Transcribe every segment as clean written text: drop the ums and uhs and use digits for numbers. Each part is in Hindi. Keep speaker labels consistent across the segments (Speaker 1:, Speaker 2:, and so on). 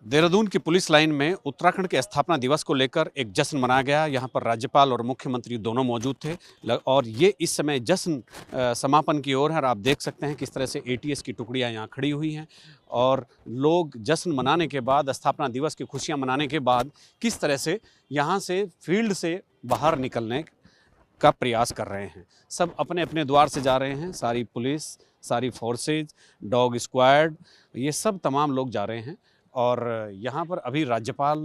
Speaker 1: देहरादून की पुलिस लाइन में उत्तराखंड के स्थापना दिवस को लेकर एक जश्न मनाया गया। यहाँ पर राज्यपाल और मुख्यमंत्री दोनों मौजूद थे और ये इस समय जश्न समापन की ओर है। और आप देख सकते हैं किस तरह से एटीएस की टुकड़ियाँ यहाँ खड़ी हुई हैं और लोग जश्न मनाने के बाद, स्थापना दिवस की खुशियाँ मनाने के बाद किस तरह से यहाँ से फील्ड से बाहर निकलने का प्रयास कर रहे हैं। सब अपने अपने द्वार से जा रहे हैं। सारी पुलिस, सारी फोर्सेज, डॉग स्क्वाड, ये सब तमाम लोग जा रहे हैं। और यहाँ पर अभी राज्यपाल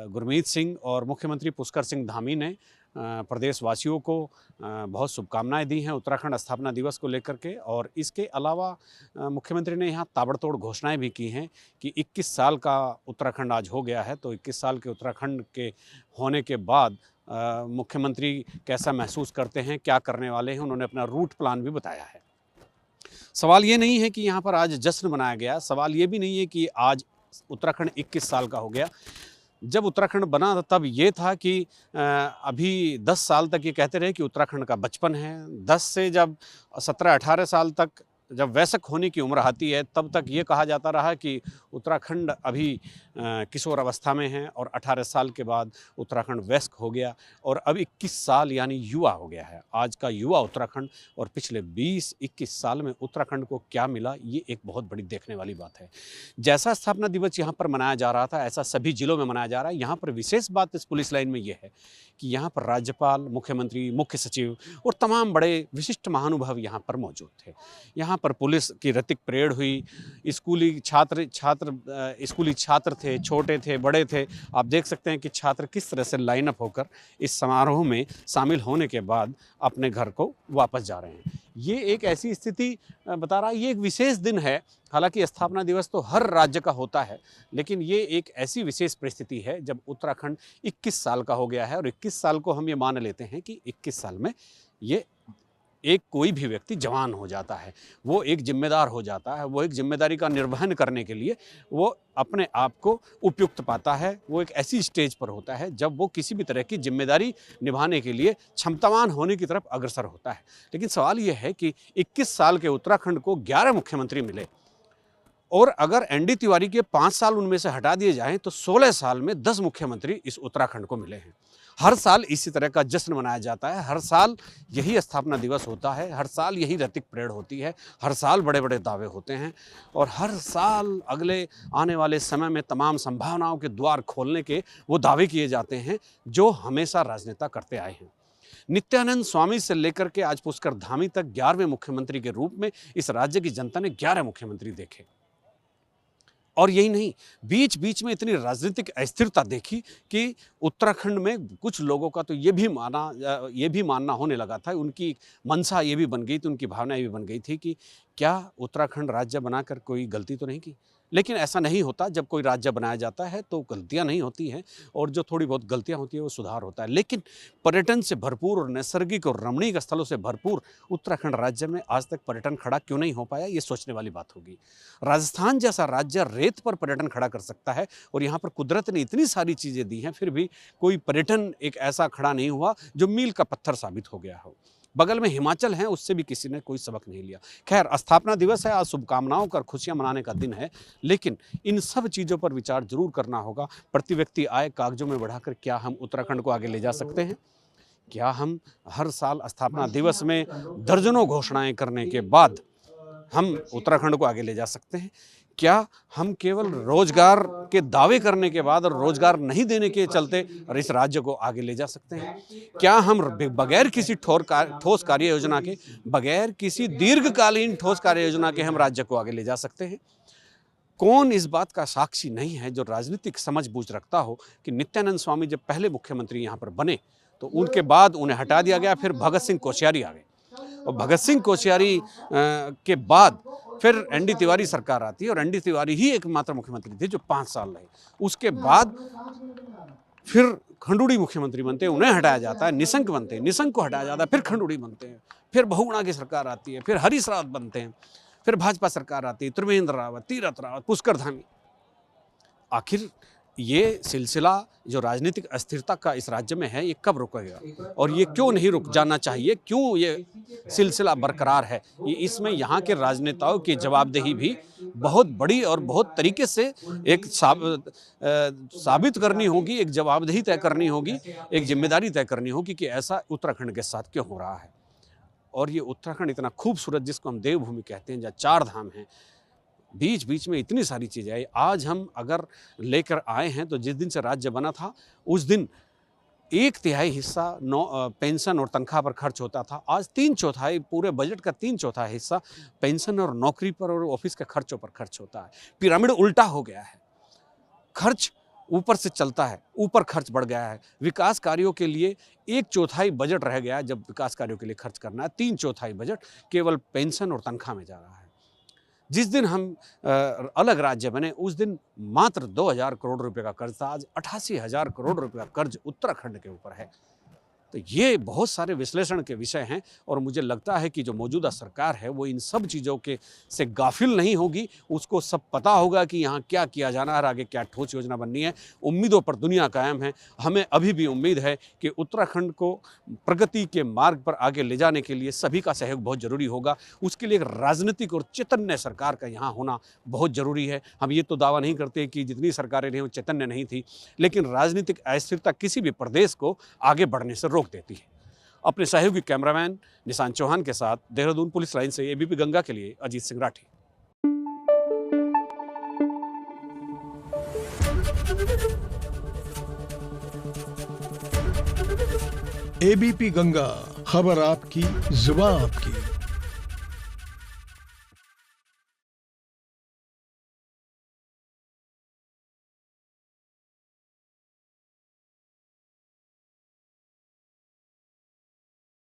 Speaker 1: गुरमीत सिंह और मुख्यमंत्री पुष्कर सिंह धामी ने प्रदेशवासियों को बहुत शुभकामनाएं दी हैं उत्तराखंड स्थापना दिवस को लेकर के। और इसके अलावा मुख्यमंत्री ने यहाँ ताबड़तोड़ घोषणाएं भी की हैं कि 21 साल का उत्तराखंड आज हो गया है। तो 21 साल के उत्तराखंड के होने के बाद मुख्यमंत्री कैसा महसूस करते हैं, क्या करने वाले हैं, उन्होंने अपना रूट प्लान भी बताया है। सवाल ये नहीं है कि यहाँ पर आज जश्न मनाया गया, सवाल ये भी नहीं है कि आज उत्तराखंड 21 साल का हो गया। जब उत्तराखंड बना तब ये था कि अभी 10 साल तक ये कहते रहे कि उत्तराखंड का बचपन है। 10 से जब 17-18 साल तक जब वयस्क होने की उम्र आती है तब तक ये कहा जाता रहा कि उत्तराखंड अभी किशोर अवस्था में है। और 18 साल के बाद उत्तराखंड वयस्क हो गया और अब 21 साल यानी युवा हो गया है। आज का युवा उत्तराखंड। और पिछले 20-21 साल में उत्तराखंड को क्या मिला, ये एक बहुत बड़ी देखने वाली बात है। जैसा स्थापना दिवस यहाँ पर मनाया जा रहा था ऐसा सभी जिलों में मनाया जा रहा है। यहाँ पर विशेष बात इस पुलिस लाइन में ये है कि यहाँ पर राज्यपाल, मुख्यमंत्री, मुख्य सचिव और तमाम बड़े विशिष्ट महानुभाव यहाँ पर मौजूद थे। यहाँ पर पुलिस की रैतिक परेड हुई। स्कूली छात्र थे, छोटे थे, बड़े थे। आप देख सकते हैं कि छात्र किस तरह से लाइन अप होकर इस समारोह में शामिल होने के बाद अपने घर को वापस जा रहे हैं। ये एक ऐसी स्थिति बता रहा है, ये एक विशेष दिन है। हालांकि स्थापना दिवस तो हर राज्य का होता है, लेकिन ये एक ऐसी विशेष परिस्थिति है जब उत्तराखंड 21 साल का हो गया है। और 21 साल को हम ये मान लेते हैं कि 21 साल में ये एक कोई भी व्यक्ति जवान हो जाता है, वो एक जिम्मेदार हो जाता है, वो एक जिम्मेदारी का निर्वहन करने के लिए वो अपने आप को उपयुक्त पाता है। वो एक ऐसी स्टेज पर होता है जब वो किसी भी तरह की जिम्मेदारी निभाने के लिए क्षमतावान होने की तरफ अग्रसर होता है। लेकिन सवाल ये है कि 21 साल के उत्तराखंड को 11 मुख्यमंत्री मिले और अगर एनडी तिवारी के 5 साल उनमें से हटा दिए जाएं तो 16 साल में 10 मुख्यमंत्री इस उत्तराखंड को मिले हैं। हर साल इसी तरह का जश्न मनाया जाता है, हर साल यही स्थापना दिवस होता है, हर साल यही रैतिक परेड होती है, हर साल बड़े बड़े दावे होते हैं और हर साल अगले आने वाले समय में तमाम संभावनाओं के द्वार खोलने के वो दावे किए जाते हैं जो हमेशा राजनेता करते आए हैं। नित्यानंद स्वामी से लेकर के आज पुष्कर धामी तक 11वें मुख्यमंत्री के रूप में इस राज्य की जनता ने 11 मुख्यमंत्री देखे। और यही नहीं, बीच बीच में इतनी राजनीतिक अस्थिरता देखी कि उत्तराखंड में कुछ लोगों का तो ये भी मानना होने लगा था, उनकी मंशा ये भी बन गई थी, उनकी भावना ये भी बन गई थी कि क्या उत्तराखंड राज्य बनाकर कोई गलती तो नहीं की। लेकिन ऐसा नहीं होता, जब कोई राज्य बनाया जाता है तो गलतियां नहीं होती हैं और जो थोड़ी बहुत गलतियां होती हैं वो सुधार होता है। लेकिन पर्यटन से भरपूर और नैसर्गिक और रमणीक स्थलों से भरपूर उत्तराखंड राज्य में आज तक पर्यटन खड़ा क्यों नहीं हो पाया, ये सोचने वाली बात होगी। राजस्थान जैसा राज्य रेत पर पर्यटन खड़ा कर सकता है और यहाँ पर कुदरत ने इतनी सारी चीज़ें दी हैं, फिर भी कोई पर्यटन एक ऐसा खड़ा नहीं हुआ जो मील का पत्थर साबित हो गया हो। बगल में हिमाचल है, उससे भी किसी ने कोई सबक नहीं लिया। खैर, स्थापना दिवस है, आज शुभकामनाओं का, खुशियां मनाने का दिन है, लेकिन इन सब चीज़ों पर विचार जरूर करना होगा। प्रति व्यक्ति आय कागजों में बढ़ाकर क्या हम उत्तराखंड को आगे ले जा सकते हैं? क्या हम हर साल स्थापना दिवस में दर्जनों घोषणाएं करने के बाद हम उत्तराखंड को आगे ले जा सकते हैं? क्या हम केवल रोजगार के दावे करने के बाद और रोजगार नहीं देने के चलते और इस राज्य को आगे ले जा सकते हैं? क्या हम बगैर किसी ठोस कार्य योजना के, बगैर किसी दीर्घकालीन ठोस कार्य योजना के हम राज्य को आगे ले जा सकते हैं? कौन इस बात का साक्षी नहीं है जो राजनीतिक समझ बूझ रखता हो कि नित्यानंद स्वामी जब पहले मुख्यमंत्री यहाँ पर बने तो उनके बाद उन्हें हटा दिया गया, फिर भगत सिंह कोश्यारी आ गए और भगत सिंह कोश्यारी के बाद फिर एनडी तिवारी सरकार आती है और एनडी तिवारी ही एकमात्र मुख्यमंत्री थे जो 5 साल रहे। उसके बाद फिर खंडूड़ी मुख्यमंत्री बनते हैं, उन्हें हटाया जाता है, निशंक बनते हैं, निशंक को हटाया जाता है, फिर खंडूड़ी बनते हैं, फिर बहुगुणा की सरकार आती है, फिर हरीश रावत बनते हैं, फिर भाजपा सरकार आती है, त्रिवेंद्र रावत, तीरथ रावत, पुष्कर धामी। आखिर ये सिलसिला जो राजनीतिक अस्थिरता का इस राज्य में है, ये कब रुकेगा और ये क्यों नहीं रुक जाना चाहिए, क्यों ये सिलसिला बरकरार है, ये इसमें यहाँ के राजनेताओं की जवाबदेही भी बहुत बड़ी और बहुत तरीके से एक साबित करनी होगी, एक जवाबदेही तय करनी होगी, एक जिम्मेदारी तय करनी होगी कि ऐसा उत्तराखंड के साथ क्यों हो रहा है। और ये उत्तराखंड इतना खूबसूरत, जिसको हम देवभूमि कहते हैं, जहाँ 4 धाम हैं, बीच बीच में इतनी सारी चीज़ें आई। आज हम अगर लेकर आए हैं तो जिस दिन से राज्य बना था उस दिन 1/3 हिस्सा पेंशन और तनख्वाह पर खर्च होता था। आज 3/4 पूरे बजट का 3/4 हिस्सा पेंशन और नौकरी पर और ऑफिस के खर्चों पर खर्च होता है। पिरामिड उल्टा हो गया है, खर्च ऊपर से चलता है, ऊपर खर्च बढ़ गया है। विकास कार्यों के लिए 1/4 बजट रह गया है, जब विकास कार्यों के लिए खर्च करना है 3/4 बजट केवल पेंशन और तनख्वाह में जा रहा है। जिस दिन हम अलग राज्य बने उस दिन मात्र 2000 करोड़ रुपए का कर्ज था, आज 88,000 करोड़ रुपए का कर्ज उत्तराखंड के ऊपर है। तो ये बहुत सारे विश्लेषण के विषय हैं और मुझे लगता है कि जो मौजूदा सरकार है वो इन सब चीज़ों के से गाफिल नहीं होगी, उसको सब पता होगा कि यहाँ क्या किया जाना है और आगे क्या ठोस योजना बननी है। उम्मीदों पर दुनिया कायम है। हमें अभी भी उम्मीद है कि उत्तराखंड को प्रगति के मार्ग पर आगे ले जाने के लिए सभी का सहयोग बहुत ज़रूरी होगा। उसके लिए एक राजनीतिक और चैतन्य सरकार का यहाँ होना बहुत ज़रूरी है। हम ये तो दावा नहीं करते कि जितनी सरकारें रही वो चैतन्य नहीं थी, लेकिन राजनीतिक अस्थिरता किसी भी प्रदेश को आगे बढ़ने से रोक देती है। अपने सहयोगी कैमरामैन निशांत चौहान के साथ देहरादून पुलिस लाइन से एबीपी गंगा के लिए अजीत सिंह राठी।
Speaker 2: एबीपी गंगा, खबर आपकी, जुबान आपकी।